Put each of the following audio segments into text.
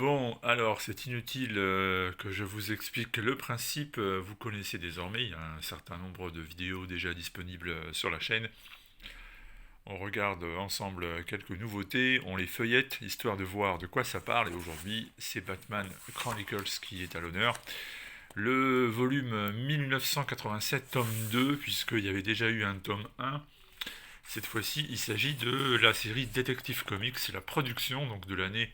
Bon, alors c'est inutile que je vous explique le principe, vous connaissez désormais, il y a un certain nombre de vidéos déjà disponibles sur la chaîne. On regarde ensemble quelques nouveautés, on les feuillette histoire de voir de quoi ça parle et aujourd'hui c'est Batman Chronicles qui est à l'honneur. Le volume 1987 tome 2 puisqu'il y avait déjà eu un tome 1. Cette fois-ci il s'agit de la série Detective Comics, c'est la production donc de l'année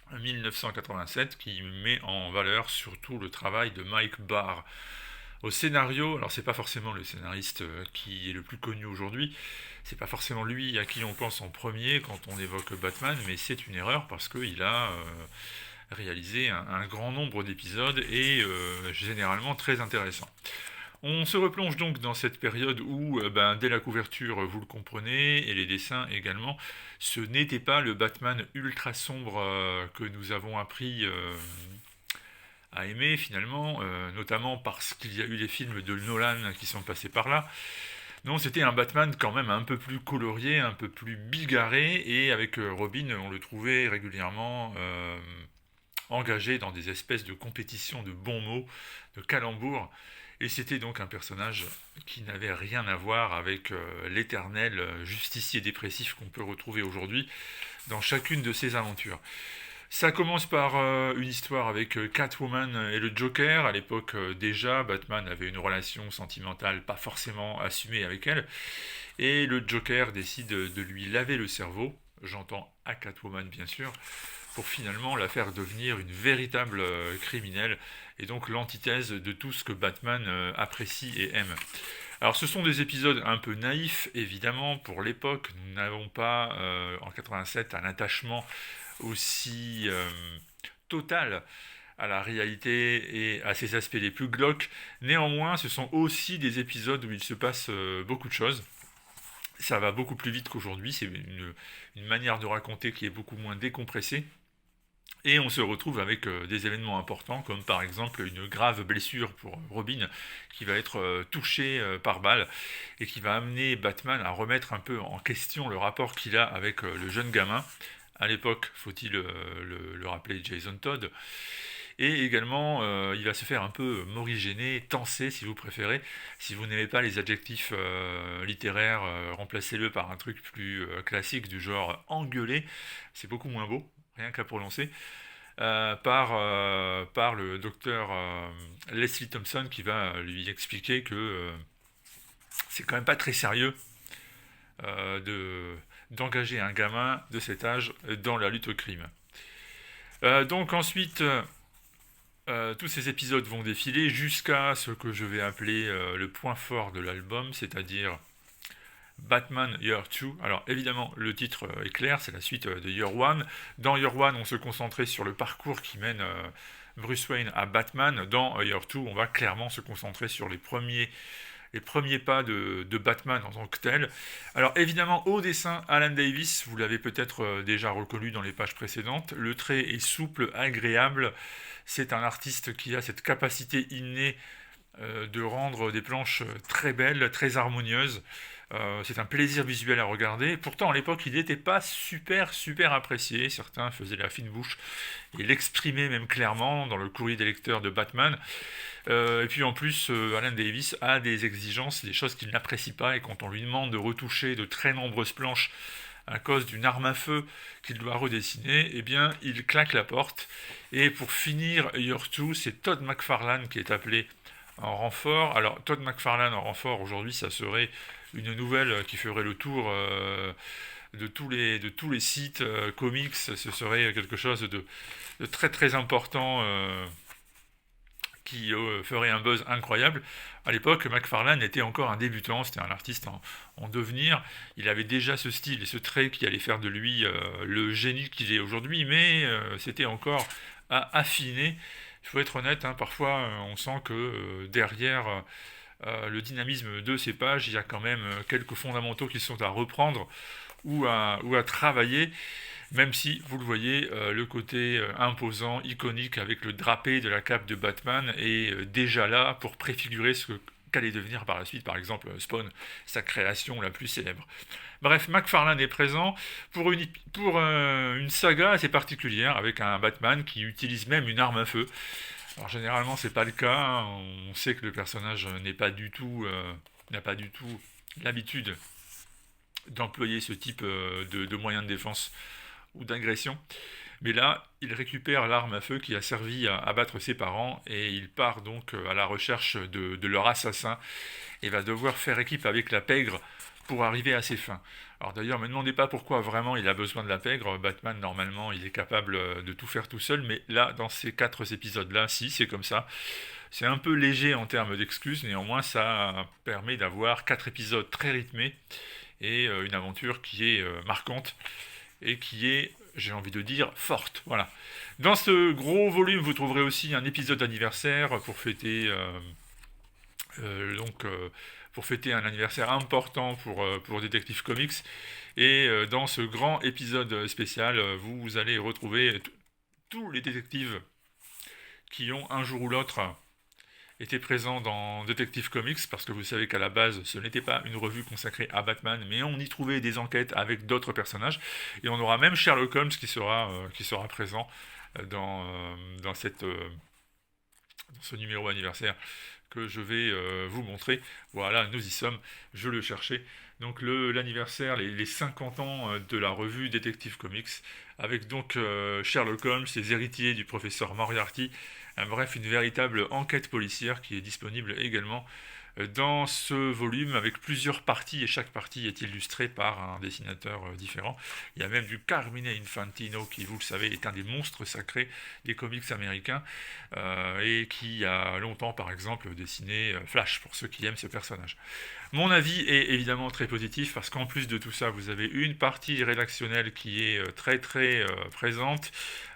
1987 qui met en valeur surtout le travail de Mike Barr. Au scénario, alors c'est pas forcément le scénariste qui est le plus connu aujourd'hui, c'est pas forcément lui à qui on pense en premier quand on évoque Batman, mais c'est une erreur parce qu'il a réalisé un grand nombre d'épisodes et généralement très intéressant. On se replonge donc dans cette période où, dès la couverture, vous le comprenez, et les dessins également, ce n'était pas le Batman ultra sombre que nous avons appris à aimer finalement, notamment parce qu'il y a eu les films de Nolan qui sont passés par là. Non, c'était un Batman quand même un peu plus colorié, un peu plus bigarré, et avec Robin, on le trouvait régulièrement engagé dans des espèces de compétitions de bons mots, de calembours. Et c'était donc un personnage qui n'avait rien à voir avec l'éternel justicier dépressif qu'on peut retrouver aujourd'hui dans chacune de ses aventures. Ça commence par une histoire avec Catwoman et le Joker. À l'époque, déjà, Batman avait une relation sentimentale pas forcément assumée avec elle. Et le Joker décide de lui laver le cerveau. J'entends à Catwoman, bien sûr, pour finalement la faire devenir une véritable criminelle et donc l'antithèse de tout ce que Batman apprécie et aime. Alors ce sont des épisodes un peu naïfs, évidemment, pour l'époque. Nous n'avons pas en 87 un attachement aussi total à la réalité et à ses aspects les plus glauques. Néanmoins, ce sont aussi des épisodes où il se passe beaucoup de choses. Ça va beaucoup plus vite qu'aujourd'hui, c'est une manière de raconter qui est beaucoup moins décompressée. Et on se retrouve avec des événements importants, comme par exemple une grave blessure pour Robin, qui va être touché par balle, et qui va amener Batman à remettre un peu en question le rapport qu'il a avec le jeune gamin. À l'époque, faut-il le rappeler, Jason Todd. Et également, il va se faire un peu morigéner, tenser si vous préférez. Si vous n'aimez pas les adjectifs littéraires, remplacez-le par un truc plus classique du genre engueuler. C'est beaucoup moins beau, rien qu'à prononcer. Par le docteur Leslie Thompson qui va lui expliquer que c'est quand même pas très sérieux d'engager un gamin de cet âge dans la lutte au crime. Donc ensuite, tous ces épisodes vont défiler jusqu'à ce que je vais appeler le point fort de l'album, c'est-à-dire Batman Year 2. Alors évidemment, le titre est clair, c'est la suite de Year 1. Dans Year 1, on se concentrait sur le parcours qui mène Bruce Wayne à Batman. Dans Year 2, on va clairement se concentrer sur les premiers pas de Batman en tant que tel. Alors évidemment, au dessin, Alan Davis, vous l'avez peut-être déjà reconnu dans les pages précédentes, le trait est souple, agréable. C'est un artiste qui a cette capacité innée de rendre des planches très belles, très harmonieuses. C'est un plaisir visuel à regarder. Pourtant, à l'époque, il n'était pas super apprécié. Certains faisaient la fine bouche et l'exprimaient même clairement dans le courrier des lecteurs de Batman. Et puis en plus, Alan Davis a des exigences, des choses qu'il n'apprécie pas. Et quand on lui demande de retoucher de très nombreuses planches à cause d'une arme à feu qu'il doit redessiner, eh bien, il claque la porte. Et pour finir Year 2, c'est Todd McFarlane qui est appelé en renfort. Alors, Todd McFarlane en renfort, aujourd'hui, ça serait une nouvelle qui ferait le tour de tous les sites comics. Ce serait quelque chose de très important qui ferait un buzz incroyable. À l'époque, McFarlane était encore un débutant, c'était un artiste en devenir. Il avait déjà ce style et ce trait qui allait faire de lui le génie qu'il est aujourd'hui, mais c'était encore à affiner. Il faut être honnête, hein, parfois on sent que derrière le dynamisme de ces pages, il y a quand même quelques fondamentaux qui sont à reprendre ou à travailler, même si, vous le voyez, le côté imposant, iconique, avec le drapé de la cape de Batman est déjà là pour préfigurer ce que qu'allait devenir par la suite, par exemple, Spawn, sa création la plus célèbre. Bref, McFarlane est présent pour une saga assez particulière, avec un Batman qui utilise même une arme à feu. Alors généralement, c'est pas le cas, hein. On sait que le personnage n'a pas du tout l'habitude d'employer ce type de moyens de défense ou d'agression. Mais là, il récupère l'arme à feu qui a servi à abattre ses parents et il part donc à la recherche de leur assassin et va devoir faire équipe avec la pègre pour arriver à ses fins. Alors d'ailleurs, ne me demandez pas pourquoi vraiment il a besoin de la pègre. Batman, normalement, il est capable de tout faire tout seul, mais là, dans ces 4 épisodes-là, si, c'est comme ça. C'est un peu léger en termes d'excuses, néanmoins, ça permet d'avoir 4 épisodes très rythmés et une aventure qui est marquante et qui est, j'ai envie de dire, forte. Voilà. Dans ce gros volume, vous trouverez aussi un épisode anniversaire pour fêter pour fêter un anniversaire important pour Detective Comics. Et dans ce grand épisode spécial, vous allez retrouver tous les détectives qui ont un jour ou l'autre été présents dans Detective Comics, parce que vous savez qu'à la base, ce n'était pas une revue consacrée à Batman, mais on y trouvait des enquêtes avec d'autres personnages. Et on aura même Sherlock Holmes qui sera présent dans ce numéro anniversaire que je vais vous montrer. Voilà, nous y sommes, je le cherchais. Donc l'anniversaire, les 50 ans de la revue Detective Comics, avec donc Sherlock Holmes, les héritiers du professeur Moriarty, bref, une véritable enquête policière qui est disponible également dans ce volume avec plusieurs parties et chaque partie est illustrée par un dessinateur différent. Il y a même du Carmine Infantino qui, vous le savez, est un des monstres sacrés des comics américains et qui a longtemps, par exemple, dessiné Flash pour ceux qui aiment ce personnage. Mon avis est évidemment très positif parce qu'en plus de tout ça, vous avez une partie rédactionnelle qui est très très présente.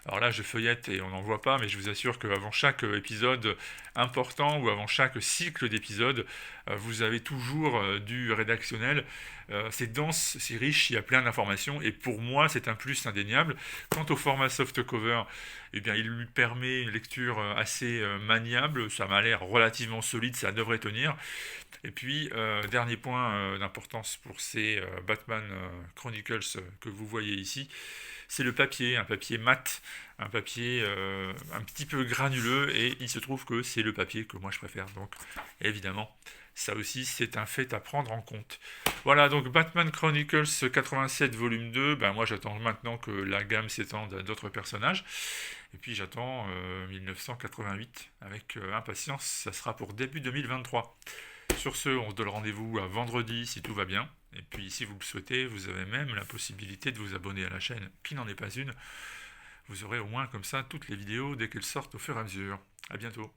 Alors là, je feuillette et on n'en voit pas, mais je vous assure qu'avant chaque épisode important ou avant chaque cycle d'épisodes, vous avez toujours du rédactionnel. C'est dense, c'est riche, il y a plein d'informations et pour moi, c'est un plus indéniable. Quant au format softcover, eh bien, il lui permet une lecture assez maniable. Ça m'a l'air relativement solide, ça devrait tenir. Et puis, dernier point d'importance pour ces Batman Chronicles que vous voyez ici, c'est le papier, un papier mat, un papier un petit peu granuleux, et il se trouve que c'est le papier que moi je préfère. Donc, évidemment, ça aussi, c'est un fait à prendre en compte. Voilà, donc Batman Chronicles 87 volume 2, ben moi j'attends maintenant que la gamme s'étende à d'autres personnages. Et puis j'attends 1988 avec impatience, ça sera pour début 2023. Sur ce, on se donne rendez-vous à vendredi si tout va bien. Et puis si vous le souhaitez, vous avez même la possibilité de vous abonner à la chaîne, qui n'en est pas une. Vous aurez au moins comme ça toutes les vidéos dès qu'elles sortent au fur et à mesure. A bientôt.